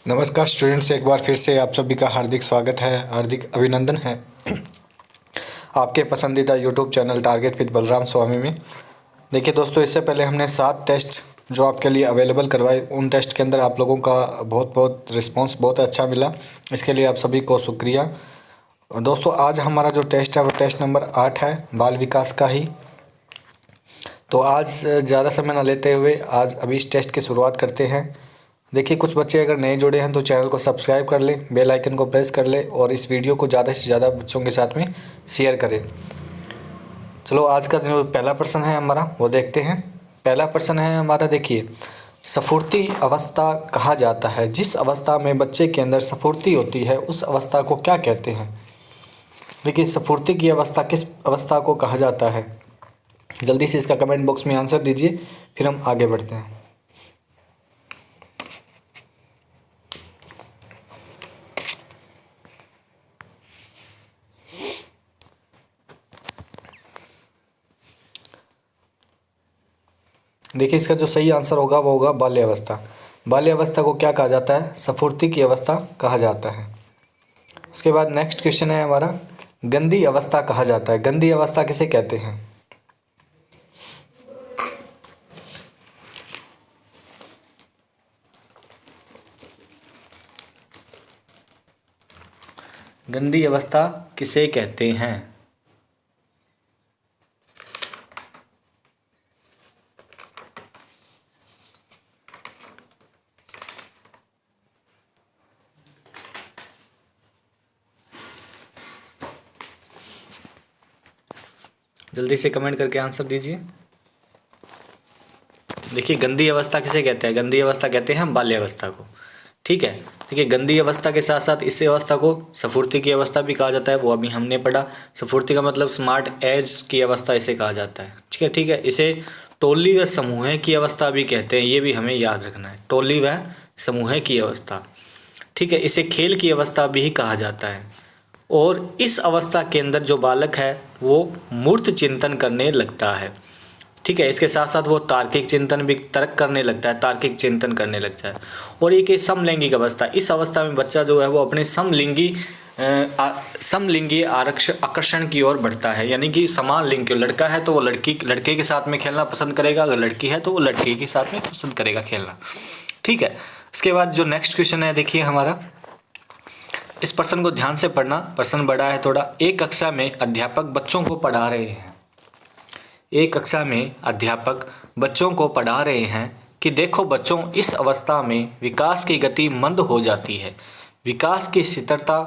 नमस्कार स्टूडेंट्स, एक बार फिर से आप सभी का हार्दिक स्वागत है, हार्दिक अभिनंदन है आपके पसंदीदा YouTube channel target with Balram Swami में। देखिए दोस्तों, इससे पहले हमने 7 टेस्ट जो आपके लिए अवेलेबल करवाए, उन टेस्ट के अंदर आप लोगों का बहुत बहुत रिस्पांस बहुत अच्छा मिला। इसके लिए आप सभी को शुक्रिया। और दोस्तों, आज हमारा जो टेस्ट है वो टेस्ट नंबर 8 है, बाल विकास का ही। तो आज ज़्यादा समय ना लेते हुए आज अभी इस टेस्ट की शुरुआत करते हैं। देखिए, कुछ बच्चे अगर नए जुड़े हैं तो चैनल को सब्सक्राइब कर लें, बेल आइकन को प्रेस कर लें और इस वीडियो को ज़्यादा से ज़्यादा बच्चों के साथ में शेयर करें। चलो, आज का जो पहला प्रश्न है हमारा वो देखते हैं। पहला प्रश्न है हमारा, देखिए, स्फूर्ति अवस्था कहा जाता है जिस अवस्था में बच्चे के अंदर स्फूर्ति होती है उस अवस्था को क्या कहते हैं। देखिए, स्फूर्ति की अवस्था किस अवस्था को कहा जाता है? जल्दी से इसका कमेंट बॉक्स में आंसर दीजिए, फिर हम आगे बढ़ते हैं। देखिए, इसका जो सही आंसर होगा वो होगा बाल्यावस्था। बाल्यावस्था को क्या कहा जाता है? स्फूर्ति की अवस्था कहा जाता है। उसके बाद नेक्स्ट क्वेश्चन है हमारा, गंदी अवस्था कहा जाता है। गंदी अवस्था किसे कहते हैं? गंदी अवस्था किसे कहते हैं? जल्दी से कमेंट करके आंसर दीजिए। देखिए, गंदी अवस्था किसे कहते हैं? गंदी अवस्था कहते हैं हम बाल्यावस्था को। ठीक है। देखिए, गंदी अवस्था के साथ साथ इस अवस्था को स्फूर्ति की अवस्था भी कहा जाता है, वो अभी हमने पढ़ा। स्फूर्ति का मतलब स्मार्ट एज की अवस्था इसे कहा जाता है। ठीक है, ठीक है। इसे टोली व समूह की अवस्था भी कहते हैं, ये भी हमें याद रखना है, टोली व समूह की अवस्था। ठीक है। इसे खेल की अवस्था भी कहा जाता है। और इस अवस्था के अंदर जो बालक है वो मूर्त चिंतन करने लगता है। ठीक है। इसके साथ साथ वो तार्किक चिंतन भी तर्क करने लगता है, तार्किक चिंतन करने लगता है। और एक समलैंगिक अवस्था, इस अवस्था में बच्चा जो है वो अपने समलिंगी आकर्षण की ओर बढ़ता है। यानी कि समान लिंग के, लड़का है तो वो लड़के के साथ में खेलना पसंद करेगा, अगर लड़की है तो वो लड़के के साथ में पसंद करेगा खेलना। ठीक है। इसके बाद जो नेक्स्ट क्वेश्चन है, देखिए हमारा, इस प्रश्न को ध्यान से पढ़ना, प्रश्न बड़ा है थोड़ा। एक कक्षा में अध्यापक बच्चों को पढ़ा रहे हैं। एक कक्षा में अध्यापक बच्चों को पढ़ा रहे हैं कि देखो बच्चों, इस अवस्था में विकास की गति मंद हो जाती है। विकास की शिथिलता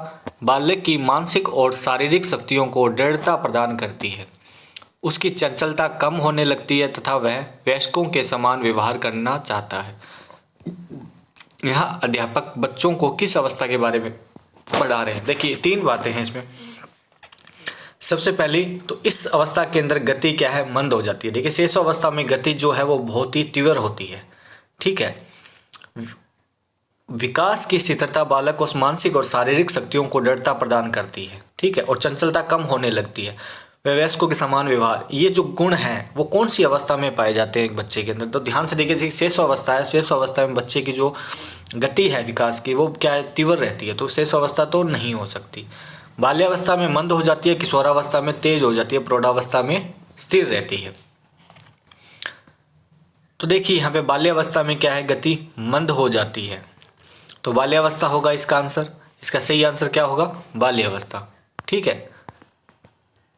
बालक की मानसिक और शारीरिक शक्तियों को दृढ़ता प्रदान करती है। उसकी चंचलता कम होने लगती है तथा वह वयस्कों के समान व्यवहार करना चाहता है। यहाँ अध्यापक बच्चों को किस अवस्था के बारे में पढ़ा रहे हैं? देखिए, 3 बातें हैं इसमें। सबसे पहली तो इस अवस्था के अंदर गति क्या है? मंद हो जाती है। देखिए, शेष अवस्था में गति जो है वो बहुत ही तीव्र होती है। ठीक है। विकास की शिथिलता बालक को मानसिक और शारीरिक शक्तियों को दृढ़ता प्रदान करती है। ठीक है। और चंचलता कम होने लगती है, वयस्कों के समान व्यवहार। ये जो गुण हैं वो कौन सी अवस्था में पाए जाते हैं एक बच्चे के अंदर? तो ध्यान से देखिए, शेष अवस्था है, शेष अवस्था में बच्चे की जो गति है विकास की वो क्या है? तीव्र रहती है। तो शेष अवस्था तो नहीं हो सकती। बाल्यावस्था में मंद हो जाती है, किशोरावस्था में तेज हो जाती है, प्रौढ़ावस्था में स्थिर रहती है। तो देखिए, यहाँ पे बाल्यावस्था में क्या है? गति मंद हो जाती है, तो बाल्यावस्था होगा इसका आंसर। इसका सही आंसर क्या होगा? बाल्यावस्था। ठीक है।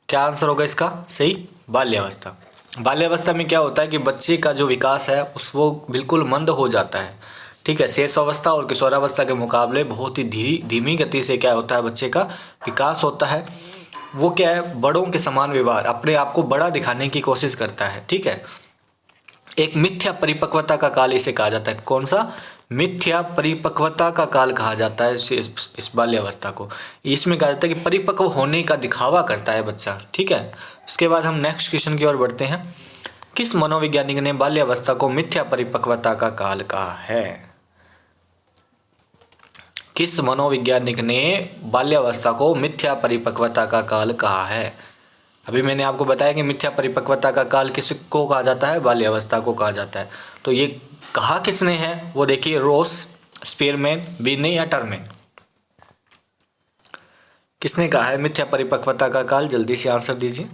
क्या आंसर होगा इसका सही? बाल्यावस्था। बाल्यावस्था में क्या होता है कि बच्चे का जो विकास है वो बिल्कुल मंद हो जाता है। ठीक है। शेष अवस्था और किशोरावस्था के मुकाबले बहुत ही धीमी गति से क्या होता है? बच्चे का विकास होता है। वो क्या है? बड़ों के समान व्यवहार, अपने आप को बड़ा दिखाने की कोशिश करता है। ठीक है। एक मिथ्या परिपक्वता का काल इसे कहा जाता है। कौन सा? मिथ्या परिपक्वता का काल कहा जाता है इस बाल्यावस्था को। इसमें कहा जाता है कि परिपक्व होने का दिखावा करता है बच्चा। ठीक है। उसके बाद हम नेक्स्ट क्वेश्चन की ओर बढ़ते हैं। किस मनोवैज्ञानिक ने बाल्यावस्था को मिथ्या परिपक्वता का काल कहा है? किस मनोवैज्ञानिक ने बाल्यावस्था को मिथ्या परिपक्वता का काल कहा है? अभी मैंने आपको बताया कि मिथ्या परिपक्वता का काल किसको कहा जाता है? बाल्यावस्था को कहा जाता है। तो ये कहा किसने है? वो देखिए, स्पेयरमैन, बीने या टर्मेन? किसने कहा है मिथ्या परिपक्वता का काल? जल्दी से आंसर दीजिए।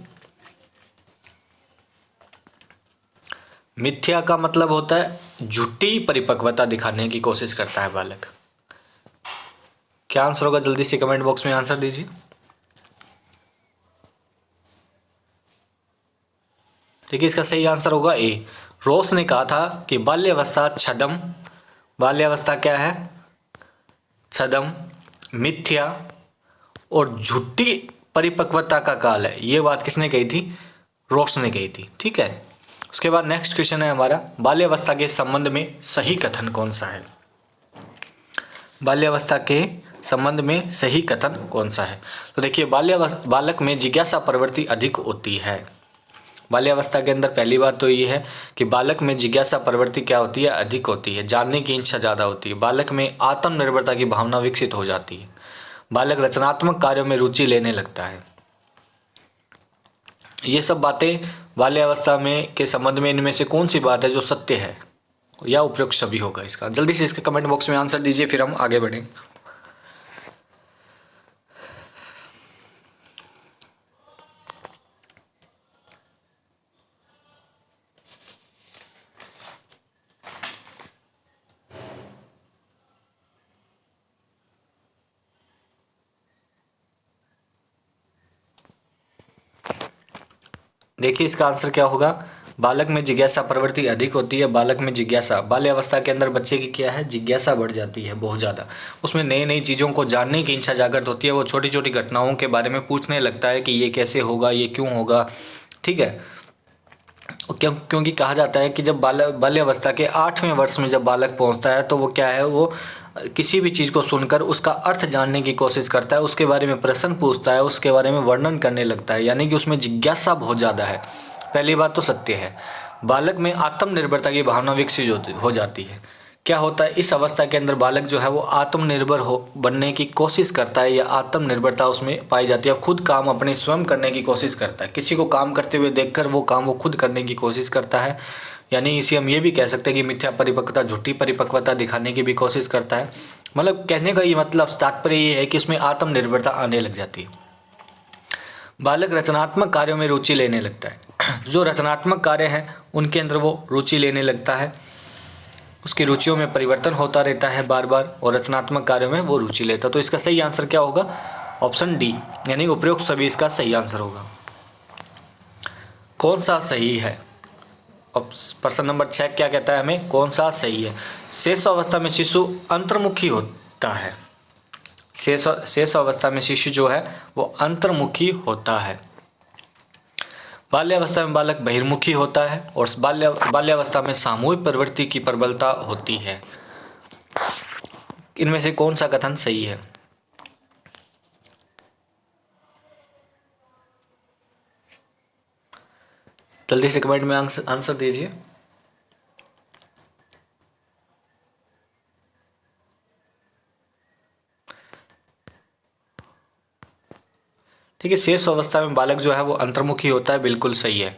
मिथ्या का मतलब होता है झूठी परिपक्वता दिखाने की कोशिश करता है बालक। क्या आंसर होगा? जल्दी से कमेंट बॉक्स में आंसर दीजिए। देखिए इसका सही आंसर होगा ए। रोस ने कहा था कि बाल्यावस्था छदम, बाल्यावस्था क्या है? छदम, मिथ्या और झूठी परिपक्वता का काल है। ये बात किसने कही थी? रोस ने कही थी। ठीक है, उसके बाद नेक्स्ट क्वेश्चन है हमारा, बाल्यावस्था के संबंध में सही कथन कौन सा है? बाल्यावस्था के संबंध में सही कथन कौन सा है? तो देखिए बालक में जिज्ञासा प्रवृत्ति अधिक होती है। बाल्यावस्था के अंदर पहली बात तो ये है कि बालक में जिज्ञासा प्रवृत्ति क्या होती है? अधिक होती है, जानने की इच्छा ज़्यादा होती है। बालक में आत्मनिर्भरता की भावना विकसित हो जाती है। बालक रचनात्मक कार्यों में रुचि लेने लगता है। ये सब बातें बाल्यावस्था में के संबंध में इनमें से कौन सी बात है जो सत्य है या उपयुक्त सभी होगा इसका? जल्दी से इसके कमेंट बॉक्स में आंसर दीजिए, फिर हम आगे बढ़ेंगे। देखिए इसका आंसर क्या होगा? बालक में जिज्ञासा प्रवृत्ति अधिक होती है। बालक में जिज्ञासा, बाल्यावस्था के अंदर बच्चे की क्या है? जिज्ञासा बढ़ जाती है बहुत ज़्यादा। उसमें नई नई चीज़ों को जानने की इच्छा जागृत होती है। वो छोटी छोटी घटनाओं के बारे में पूछने लगता है कि ये कैसे होगा, ये क्यों होगा। ठीक है, क्योंकि कहा जाता है कि जब बाल्यावस्था के 8वें वर्ष में जब बालक पहुंचता है तो वो क्या है, वो किसी भी चीज़ को सुनकर उसका अर्थ जानने की कोशिश करता है, उसके बारे में प्रश्न पूछता है, उसके बारे में वर्णन करने लगता है, यानी कि उसमें जिज्ञासा बहुत ज़्यादा है। पहली बात तो सत्य है। बालक में आत्मनिर्भरता की भावना विकसित हो जाती है। क्या होता है इस अवस्था के अंदर? बालक जो है वो आत्मनिर्भर हो बनने की कोशिश करता है, या आत्मनिर्भरता उसमें पाई जाती है। खुद काम अपने स्वयं करने की कोशिश करता है। किसी को काम करते हुए देखकर वो काम वो खुद करने की कोशिश करता है। यानी इसे हम ये भी कह सकते हैं कि मिथ्या परिपक्वता, झूठी परिपक्वता दिखाने की भी कोशिश करता है। मतलब कहने का ये मतलब, तात्पर्य ये है कि इसमें आत्मनिर्भरता आने लग जाती है। बालक रचनात्मक कार्यों में रुचि लेने लगता है। जो रचनात्मक कार्य हैं उनके अंदर वो रुचि लेने लगता है। उसकी रुचियों में परिवर्तन होता रहता है बार बार, और रचनात्मक कार्यों में वो रुचि लेता है। तो इसका सही आंसर क्या होगा? ऑप्शन डी, यानी उपयुक्त सभी इसका सही आंसर होगा। कौन सा सही है? अब प्रश्न नंबर 6 क्या कहता है हमें? कौन सा सही है? शेष अवस्था में शिशु अंतर्मुखी होता है। शेष अवस्था में शिशु जो है वो अंतर्मुखी होता है। बाल्यावस्था में बालक बहिर्मुखी होता है, और बाल्यावस्था में सामूहिक प्रवृत्ति की प्रबलता होती है। इनमें से कौन सा कथन सही है? जल्दी से कमेंट में आंसर दीजिए। ठीक है, शेष अवस्था में बालक जो है वो अंतर्मुखी होता है, बिल्कुल सही है।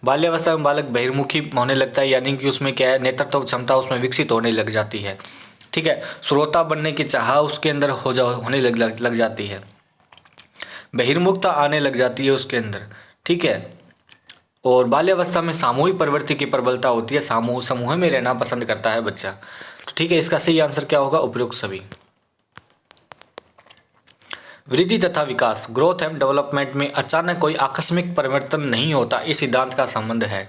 बाल्यावस्था में बालक बहिर्मुखी होने लगता है, यानी कि उसमें क्या है, नेतृत्व क्षमता उसमें विकसित होने लग जाती है। ठीक है, श्रोता बनने की चाह उसके अंदर होने लग जाती है। बहिर्मुखता आने लग जाती है उसके अंदर। ठीक है, और बाल्यावस्था में सामूहिक प्रवृत्ति की प्रबलता होती है। समूह में रहना पसंद करता है बच्चा। तो ठीक है, इसका सही आंसर क्या होगा? उपयुक्त सभी। वृद्धि तथा विकास, ग्रोथ एंड डेवलपमेंट में अचानक कोई आकस्मिक परिवर्तन नहीं होता, इस सिद्धांत का संबंध है।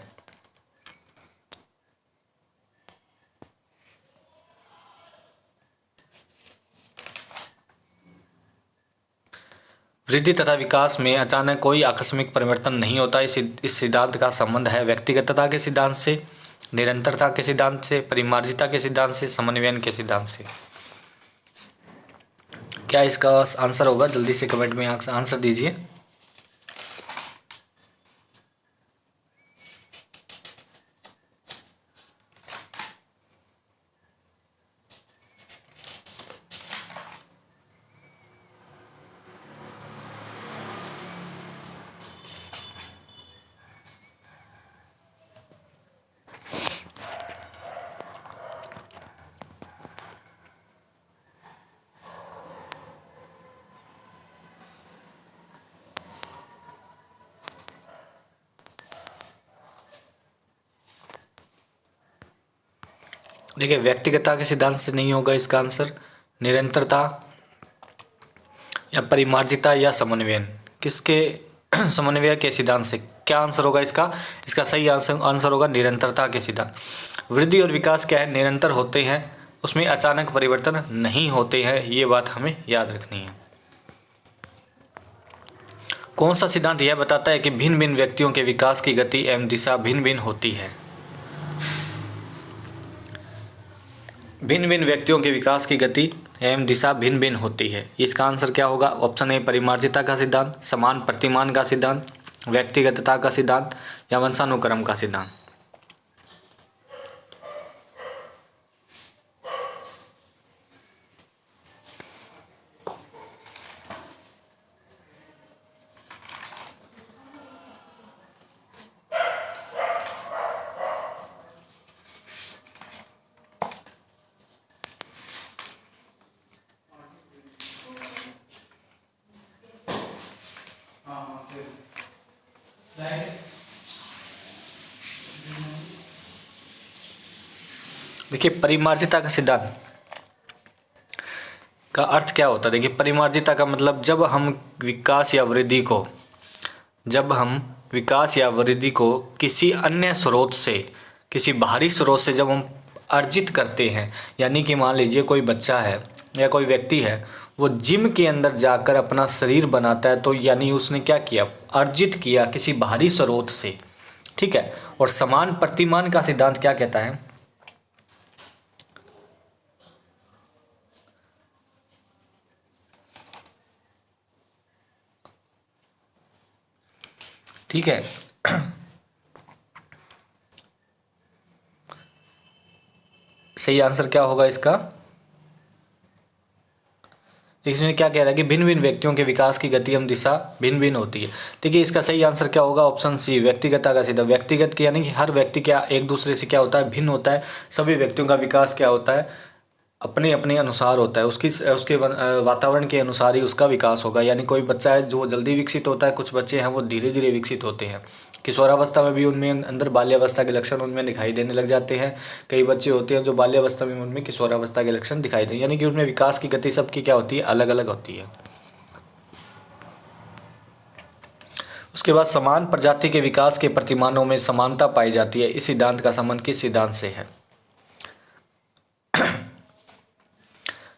वृद्धि तथा विकास में अचानक कोई आकस्मिक परिवर्तन नहीं होता, इस सिद्धांत का संबंध है व्यक्तिगतता के सिद्धांत से, निरंतरता के सिद्धांत से, परिमार्जिता के सिद्धांत से, समन्वयन के सिद्धांत से। क्या इसका आंसर होगा? जल्दी से कमेंट में आंसर दीजिए। देखिए व्यक्तिगतता के सिद्धांत से नहीं होगा इसका आंसर, निरंतरता या परिमार्जिता या समन्वयन, किसके समन्वय के सिद्धांत से, क्या आंसर होगा इसका? इसका सही आंसर होगा निरंतरता के सिद्धांत। वृद्धि और विकास क्या है? निरंतर होते हैं, उसमें अचानक परिवर्तन नहीं होते हैं, ये बात हमें याद रखनी है। कौन सा सिद्धांत यह बताता है कि भिन्न भिन्न व्यक्तियों के विकास की गति एवं दिशा भिन्न भिन्न होती है? भिन्न भिन्न व्यक्तियों के विकास की गति एवं दिशा भिन्न भिन्न होती है, इसका आंसर क्या होगा? ऑप्शन ए परिमार्जिता का सिद्धांत, समान प्रतिमान का सिद्धांत, व्यक्तिगतता का सिद्धांत या वंशानुक्रम का सिद्धांत। देखिए परिमार्जिता का सिद्धांत का अर्थ क्या होता है? देखिए परिमार्जिता का मतलब जब हम विकास या वृद्धि को किसी अन्य स्रोत से, किसी बाहरी स्रोत से जब हम अर्जित करते हैं, यानी कि मान लीजिए कोई बच्चा है या कोई व्यक्ति है, वो जिम के अंदर जाकर अपना शरीर बनाता है, तो यानी उसने क्या किया? अर्जित किया किसी बाहरी स्रोत से, ठीक है। और समान प्रतिमान का सिद्धांत क्या कहता है? ठीक है। सही आंसर क्या होगा इसका? इसमें क्या कह रहा है कि भिन्न भिन्न व्यक्तियों के विकास की गति एवं दिशा भिन्न भिन्न होती है। देखिए इसका सही आंसर क्या होगा? ऑप्शन सी व्यक्तिगतता का सिद्धांत। व्यक्तिगत के यानी कि हर व्यक्ति क्या एक दूसरे से क्या होता है? भिन्न होता है। सभी व्यक्तियों का विकास क्या होता है? अपने अपने अनुसार होता है, उसके वातावरण के अनुसार ही उसका विकास होगा। यानी कोई बच्चा है जो जल्दी विकसित होता है, कुछ बच्चे हैं वो धीरे धीरे विकसित होते हैं। किशोरावस्था में भी उनमें अंदर बाल्यावस्था के लक्षण उनमें दिखाई देने लग जाते हैं। कई बच्चे होते हैं जो बाल्यावस्था में उनमें किशोरावस्था के लक्षण दिखाई दें, यानी कि उनमें विकास की गति सबकी क्या होती है? अलग अलग होती है। उसके बाद समान प्रजाति के विकास के प्रतिमानों में समानता पाई जाती है, इस सिद्धांत का संबंध किस सिद्धांत से है?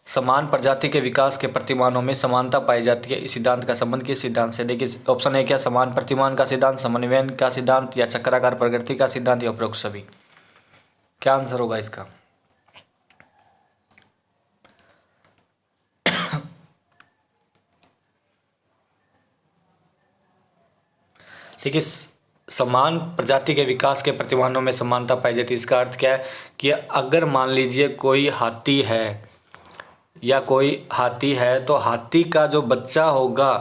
समान प्रजाति के विकास के प्रतिमानों में समानता पाई जाती है, इस सिद्धांत का संबंध किस सिद्धांत से? देखिए ऑप्शन है क्या? समान प्रतिमान का सिद्धांत, समन्वयन का सिद्धांत या चक्राकार प्रकृति का सिद्धांत या उपरोक्त सभी। क्या आंसर होगा इसका? देखिए समान प्रजाति के विकास के प्रतिमानों में समानता पाई जाती है, इसका अर्थ क्या है कि अगर मान लीजिए कोई हाथी है तो हाथी का जो बच्चा होगा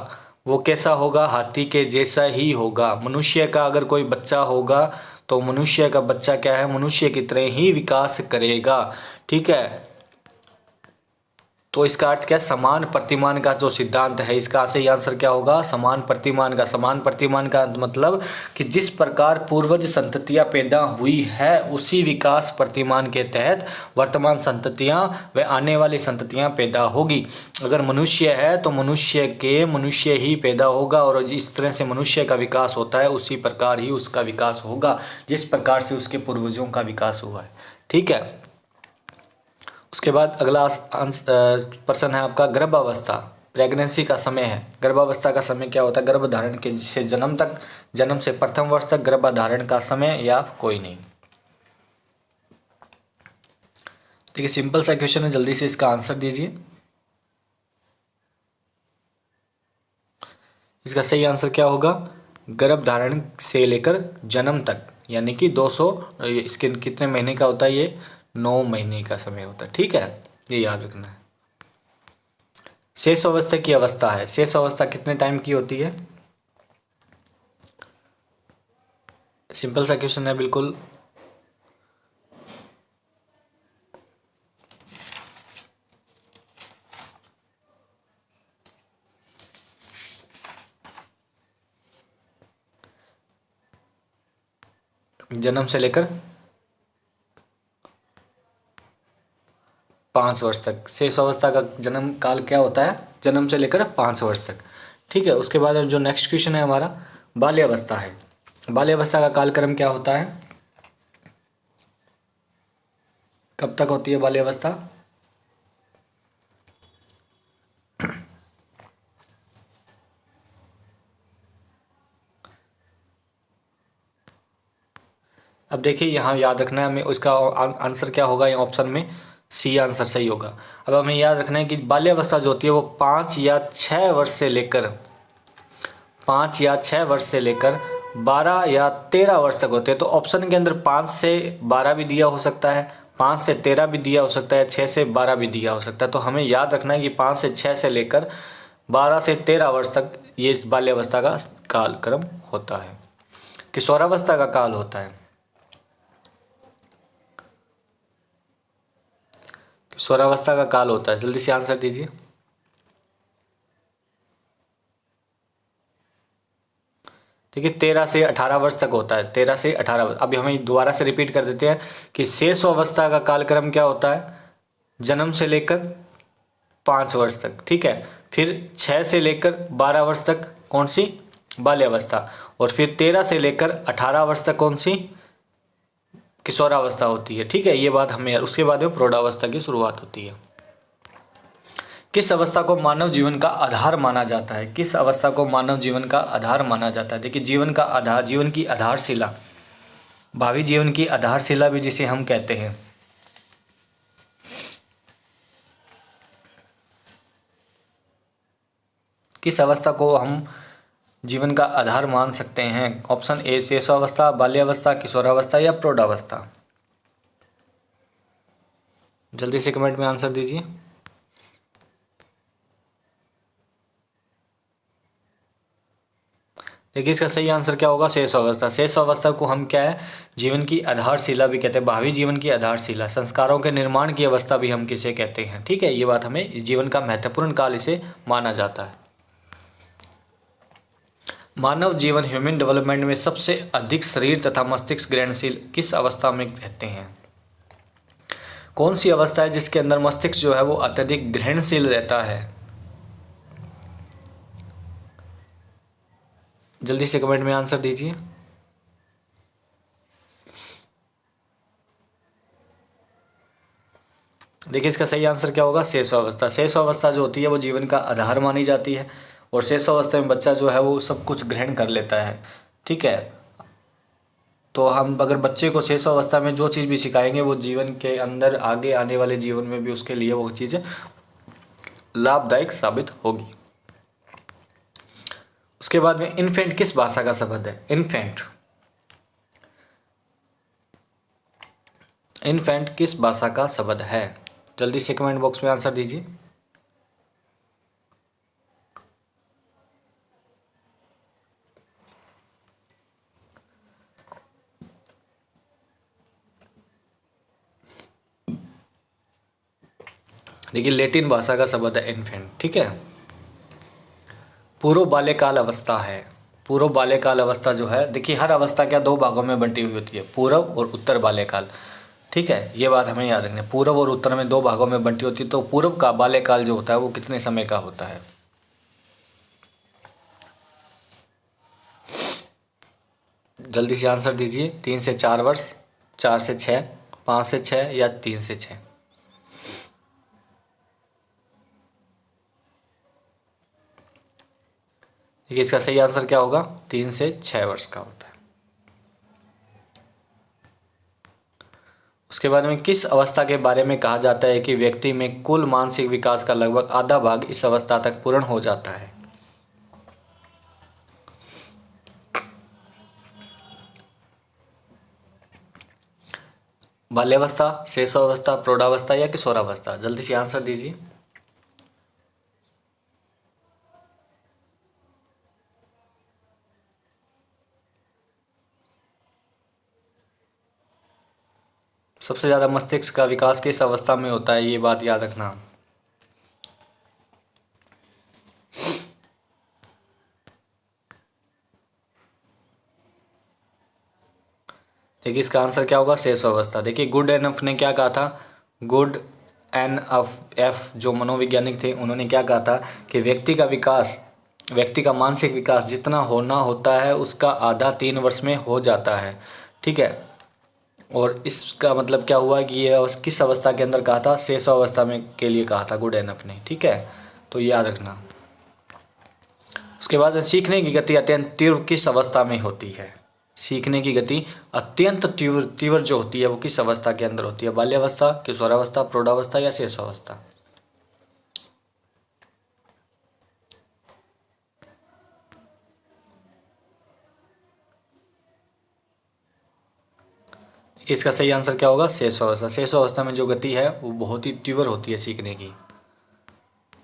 वो कैसा होगा? हाथी के जैसा ही होगा। मनुष्य का अगर कोई बच्चा होगा तो मनुष्य का बच्चा क्या है? मनुष्य की तरह ही विकास करेगा, ठीक है। तो इसका अर्थ क्या है? समान प्रतिमान का जो सिद्धांत है, इसका सही आंसर क्या होगा? समान प्रतिमान का। समान प्रतिमान का मतलब कि जिस प्रकार पूर्वज संततियां पैदा हुई है उसी विकास प्रतिमान के तहत वर्तमान संततियां व आने वाली संततियां पैदा होगी। अगर मनुष्य है तो मनुष्य ही पैदा होगा, और जिस तरह से मनुष्य का विकास होता है उसी प्रकार ही उसका विकास होगा, जिस प्रकार से उसके पूर्वजों का विकास हुआ है, ठीक है। उसके बाद अगला प्रश्न है आपका गर्भावस्था, प्रेगनेंसी का समय है। गर्भावस्था का समय क्या होता है? गर्भधारण के से जन्म तक, जन्म से प्रथम वर्ष तक गर्भधारण का समय या कोई नहीं। देखिए सिंपल सा क्वेश्चन है, जल्दी से इसका आंसर दीजिए। इसका सही आंसर क्या होगा? गर्भधारण से लेकर जन्म तक, यानी कि 200 इसके कितने महीने का होता है? ये 9 महीने का समय होता है, ठीक है, ये याद रखना है। शेष अवस्था की अवस्था है, शेष अवस्था कितने टाइम की होती है? सिंपल सा क्वेश्चन है बिल्कुल। जन्म से लेकर 5 वर्ष तक। शेष अवस्था का जन्म काल क्या होता है? जन्म से लेकर 5 वर्ष तक। ठीक है, उसके बाद जो नेक्स्ट क्वेश्चन है हमारा बाल्यावस्था है। बाल्यावस्था का कालक्रम क्या होता है? कब तक होती है बाल्यावस्था? अब देखिए यहाँ याद रखना है हमें, उसका आंसर क्या होगा? यहाँ ऑप्शन में सी आंसर सही होगा। अब हमें याद रखना है कि बाल्यावस्था जो होती है वो 5 या 6 वर्ष से लेकर 12 या 13 वर्ष तक होते हैं। तो ऑप्शन के अंदर 5 से 12 भी दिया हो सकता है, 5 से 13 भी दिया हो सकता है, 6 से 12 भी दिया हो सकता है। तो हमें याद रखना है कि 5 से 6 से लेकर 12 से 13 वर्ष तक ये इस बाल्यावस्था का कालक्रम होता है। किशोरावस्था का काल होता है। किशोरावस्था का काल होता है, जल्दी से आंसर दीजिए। देखिए 13 से 18 वर्ष तक होता है, 13 से 18 वर्ष। अभी हमें दोबारा से रिपीट कर देते हैं कि शेष अवस्था का कालक्रम क्या होता है? जन्म से लेकर 5 वर्ष तक। ठीक है, फिर 6 से लेकर 12 वर्ष तक कौन सी? बाल्यावस्था। और फिर 13 से लेकर 18 वर्ष तक कौन सी? किशोरावस्था होती है। ठीक है, ये बात हमें, उसके बाद में प्रौढ़ावस्था की शुरुआत होती है। किस अवस्था को मानव जीवन का आधार माना जाता है? किस अवस्था को मानव जीवन का आधार माना जाता है? देखिए जीवन का आधार, जीवन की आधारशिला, भावी जीवन की आधारशिला भी जिसे हम कहते हैं। किस अवस्था को हम जीवन का आधार मान सकते हैं? ऑप्शन ए शेषावस्था, बाल्यावस्था, किशोरावस्था या प्रौढ़ावस्था। जल्दी से कमेंट में आंसर दीजिए। देखिए इसका सही आंसर क्या होगा? शेष अवस्था। शेष अवस्था को हम क्या है? जीवन की आधारशिला भी कहते हैं, भावी जीवन की आधारशिला, संस्कारों के निर्माण की अवस्था भी हम किसे कहते हैं। ठीक है, ये बात हमें, जीवन का महत्वपूर्ण काल इसे माना जाता है। मानव जीवन ह्यूमन डेवलपमेंट में सबसे अधिक शरीर तथा मस्तिष्क ग्रहणशील किस अवस्था में रहते हैं? कौन सी अवस्था है जिसके अंदर मस्तिष्क जो है वो अत्यधिक ग्रहणशील रहता है? जल्दी से कमेंट में आंसर दीजिए। देखिए इसका सही आंसर क्या होगा? शेषावस्था। शेषावस्था जो होती है वो जीवन का आधार मानी जाती है, और शेषावस्था में बच्चा जो है वो सब कुछ ग्रहण कर लेता है। ठीक है, तो हम अगर बच्चे को शेषावस्था में जो चीज़ भी सिखाएंगे वो जीवन के अंदर आगे आने वाले जीवन में भी उसके लिए वो चीज़ लाभदायक साबित होगी। उसके बाद में इन्फेंट किस भाषा का शब्द है? इन्फेंट, इन्फेंट किस भाषा का शब्द है? जल्दी से कमेंट बॉक्स में आंसर दीजिए। देखिए लैटिन भाषा का शब्द है इन्फेंट। ठीक है, पूर्व बाल्यकाल अवस्था है। पूर्व बाल्यकाल अवस्था जो है, देखिए हर अवस्था क्या 2 भागों में बंटी हुई होती है, पूर्व और उत्तर बाल्यकाल। ठीक है, ये बात हमें याद रखनी है, पूर्व और उत्तर में 2 भागों में बंटी होती है। तो पूर्व का बाल्यकाल जो होता है वो कितने समय का होता है? जल्दी से आंसर दीजिए। 3 से 4 वर्ष, 4 से 6, 5 से 6 या 3 से 6। देखिए इसका सही आंसर क्या होगा? 3 से 6 वर्ष का होता है। उसके बाद में किस अवस्था के बारे में कहा जाता है कि व्यक्ति में कुल मानसिक विकास का लगभग आधा भाग इस अवस्था तक पूर्ण हो जाता है? बाल्यावस्था, शेषावस्था, प्रौढ़ावस्था या किशोरावस्था? जल्दी से आंसर दीजिए। सबसे ज़्यादा मस्तिष्क का विकास किस अवस्था में होता है, ये बात याद रखना। देखिए इसका आंसर क्या होगा? शेष अवस्था। देखिए गुड एनफ ने क्या कहा था? गुड एफ जो मनोवैज्ञानिक थे, उन्होंने क्या कहा था कि व्यक्ति का मानसिक विकास जितना होना होता है उसका आधा 3 वर्ष में हो जाता है। ठीक है, और इसका मतलब क्या हुआ कि ये किस अवस्था के अंदर कहा था, शेष अवस्था में के लिए कहा था गुड एनफ ने। ठीक है, तो याद रखना। उसके बाद सीखने की गति अत्यंत तीव्र किस अवस्था में होती है? सीखने की गति अत्यंत तीव्र जो होती है वो किस अवस्था के अंदर होती है? बाल्यावस्था, किशोरावस्था, प्रौढ़ावस्था या शेषावस्था? इसका सही आंसर क्या होगा? शेषावस्था। शेषावस्था में जो गति है वो बहुत ही तीव्र होती है सीखने की।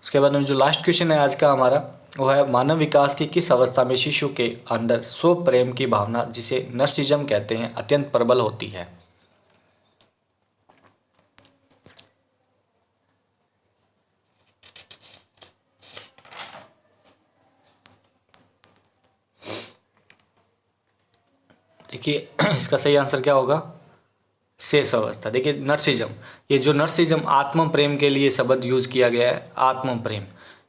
उसके बाद में जो लास्ट क्वेश्चन है आज का हमारा, वो है मानव विकास की किस अवस्था में शिशु के अंदर स्व प्रेम की भावना, जिसे नर्सिज्म कहते हैं, अत्यंत प्रबल होती है? देखिए इसका सही आंसर क्या होगा? शेष अवस्था। देखिए नर्सिज्म, ये जो नर्सिज्म आत्म प्रेम के लिए शब्द यूज किया गया है, आत्म प्रेम।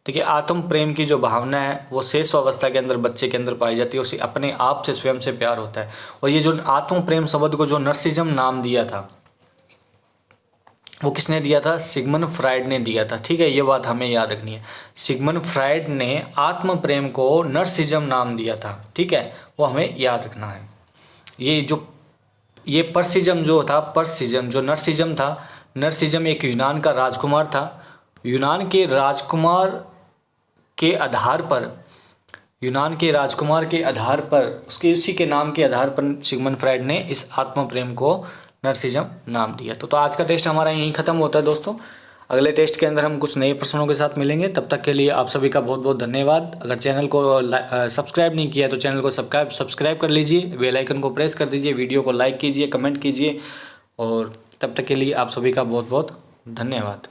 देखिए आत्म प्रेम की जो भावना है वो शेष अवस्था के अंदर बच्चे के अंदर पाई जाती है, उसे अपने आप से स्वयं से प्यार होता है। और ये जो आत्म प्रेम शब्द को जो नर्सिज्म नाम दिया था वो किसने दिया था? सिगमंड फ्राइड ने दिया था। ठीक है, ये बात हमें याद रखनी है। सिगमंड फ्राइड ने आत्म प्रेम को नर्सिज्म नाम दिया था। ठीक है, वो हमें याद रखना है। ये पर्सिज्म जो था, पर्सिज्म जो नर्सिज्म था, नर्सिज्म एक यूनान का राजकुमार था। यूनान के राजकुमार के आधार पर उसके उसी के नाम के आधार पर सिगमंड फ्राइड ने इस आत्म प्रेम को नर्सिज्म नाम दिया। तो आज का टेस्ट हमारा यहीं ख़त्म होता है दोस्तों। अगले टेस्ट के अंदर हम कुछ नए प्रश्नों के साथ मिलेंगे। तब तक के लिए आप सभी का बहुत बहुत धन्यवाद। अगर चैनल को सब्सक्राइब नहीं किया तो चैनल को सब्सक्राइब कर लीजिए, बेल आइकन को प्रेस कर दीजिए, वीडियो को लाइक कीजिए, कमेंट कीजिए। और तब तक के लिए आप सभी का बहुत बहुत धन्यवाद।